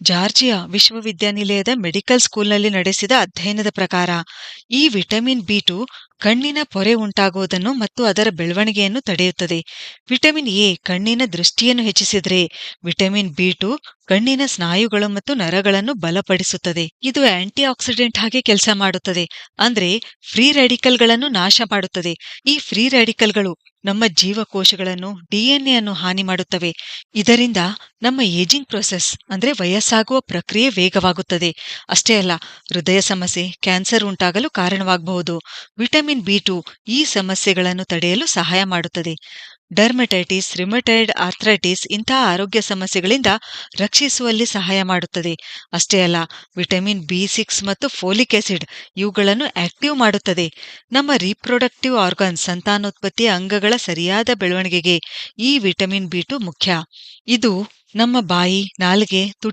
Georgia ವಿಶ್ವವಿದ್ಯಾನಿಲಯದ medical ಸ್ಕೂಲ್ನಲ್ಲಿ ನಡೆಸಿದ ಅಧ್ಯಯನದ ಪ್ರಕಾರ ಈ ವಿಟಮಿನ್ ಬಿ2 ಕಣ್ಣಿನ ಪೊರೆ ಉಂಟಾಗುವುದನ್ನು ಮತ್ತು ಅದರ ಬೆಳವಣಿಗೆಯನ್ನು ತಡೆಯುತ್ತದೆ. ವಿಟಮಿನ್ ಎ ಕಣ್ಣಿನ ದೃಷ್ಟಿಯನ್ನು ಹೆಚ್ಚಿಸಿದರೆ, ವಿಟಮಿನ್ ಬಿ2 ಕಣ್ಣಿನ ಸ್ನಾಯುಗಳು ಮತ್ತು ನರಗಳನ್ನು ಬಲಪಡಿಸುತ್ತದೆ. ಇದು ಆಂಟಿ ಆಕ್ಸಿಡೆಂಟ್ ಹಾಗೆ ಕೆಲಸ ಮಾಡುತ್ತದೆ, ಅಂದ್ರೆ ಫ್ರೀ ರ್ಯಾಡಿಕಲ್ಗಳನ್ನು ನಾಶ ಮಾಡುತ್ತದೆ. ಈ ಫ್ರೀ ರ್ಯಾಡಿಕಲ್ಗಳು ನಮ್ಮ ಜೀವಕೋಶಗಳನ್ನು, ಡಿಎನ್ಎ ಅನ್ನು ಹಾನಿ ಮಾಡುತ್ತವೆ. ಇದರಿಂದ ನಮ್ಮ ಏಜಿಂಗ್ ಪ್ರೊಸೆಸ್ ಅಂದ್ರೆ ವಯಸ್ಸಾಗುವ ಪ್ರಕ್ರಿಯೆ ವೇಗವಾಗುತ್ತದೆ. ಅಷ್ಟೇ ಅಲ್ಲ, ಹೃದಯ ಸಮಸ್ಯೆ, ಕ್ಯಾನ್ಸರ್ ಉಂಟಾಗಲು ಕಾರಣವಾಗಬಹುದು. ವಿಟಮಿನ್ ಬಿ2 ಈ ಸಮಸ್ಯೆಗಳನ್ನು ತಡೆಯಲು ಸಹಾಯ ಮಾಡುತ್ತದೆ. ಡರ್ಮಟೈಟಿಸ್, ರಿಮಟೈಡ್ ಆರ್ಥ್ರೈಟಿಸ್ ಇಂತಹ ಆರೋಗ್ಯ ಸಮಸ್ಯೆಗಳಿಂದ ರಕ್ಷಿಸುವಲ್ಲಿ ಸಹಾಯ ಮಾಡುತ್ತದೆ. ಅಷ್ಟೇ ಅಲ್ಲ, ವಿಟಮಿನ್ ಬಿ6 ಮತ್ತು ಫೋಲಿಕ್ ಆಸಿಡ್ ಇವುಗಳನ್ನು ಆಕ್ಟಿವ್ ಮಾಡುತ್ತದೆ. ನಮ್ಮ ರೀಪ್ರೊಡಕ್ಟಿವ್ ಆರ್ಗನ್ಸ್, ಸಂತಾನೋತ್ಪತ್ತಿಯ ಅಂಗಗಳ ಸರಿಯಾದ ಬೆಳವಣಿಗೆಗೆ ಈ ವಿಟಮಿನ್ ಬಿ2 ಮುಖ್ಯ. ಇದು ನಮ್ಮ ಬಾಯಿ, ನಾಲಿಗೆ, ತುಟಿ